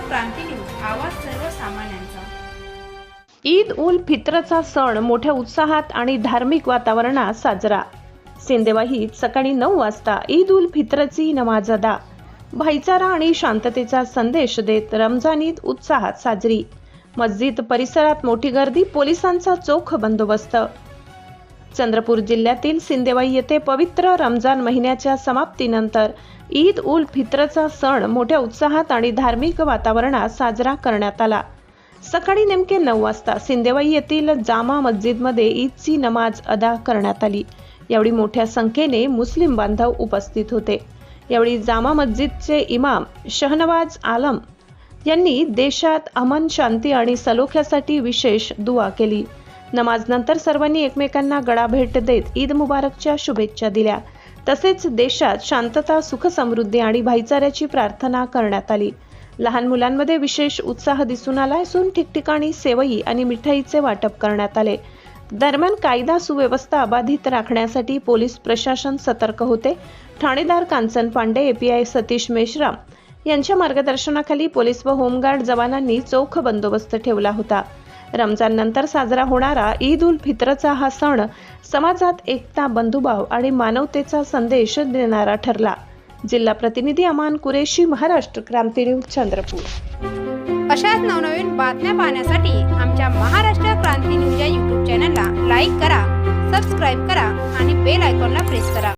क्रांती news, आवाज सर्वसामान्यांचा। ईद उल फित्रचा सण मोठ्या उत्साहात आणि धार्मिक वातावरणात साजरा। सिंदेवाहीत सकाळी 9 वाजता ईद उल फित्रची नमाज अदा, भाईचारा आणि शांततेचा संदेश देत रमजान ईद उत्साहात साजरी। मस्जिद परिसरात मोठी गर्दी, पोलिसांचा चोख बंदोबस्त। चंद्रपूर जिल्ह्यातील सिंदेवाही येथे पवित्र रमजान महिन्याच्या समाप्तीनंतर ईद उल फित्रचा सण मोठ्या उत्साहात आणि धार्मिक वातावरणात साजरा करण्यात आला। सकाळी नेमके 9 वाजता सिंदेवाही येथील जामा मस्जिदमध्ये ईदची नमाज अदा करण्यात आली। यावेळी मोठ्या संख्येने मुस्लिम बांधव उपस्थित होते। यावेळी जामा मस्जिदचे इमाम शहनवाज आलम यांनी देशात अमन, शांती आणि सलोख्यासाठी विशेष दुआ केली। नमाजनंतर सर्वांनी एकमेकांना गळा भेट देत ईद मुबारकच्या शुभेच्छा दिल्या। तसेच देशात शांतता, सुख समृद्धी आणि भाईचाऱ्याची प्रार्थना करण्यात आली। लहान मुलांमध्ये विशेष उत्साह दिसून आला असून ठिकठिकाणी सेवई आणि मिठाईचे वाटप करण्यात आले। दरम्यान कायदा सुव्यवस्था अबाधित राखण्यासाठी पोलीस प्रशासन सतर्क होते। ठाणेदार कांचन पांडे, API सतीश मेश्राम यांच्या मार्गदर्शनाखाली पोलीस व होमगार्ड जवानांनी चोख बंदोबस्त ठेवला होता। रमजान नंतर साजरा होणारा ईद उल फित्रचा हा सण समाजात एकता, बंधुभाव आणि मानवतेचा संदेश देणारा ठरला। जिल्हा प्रतिनिधी अमान कुरेशी, महाराष्ट्र क्रांती न्यूज, चंद्रपूर। अशाच नवनवीन बातम्या पाहण्यासाठी आमच्या महाराष्ट्र क्रांती न्यूज या YouTube चॅनलला लाईक करा, सबस्क्राईब करा आणि बेल आयकॉनला प्रेस करा।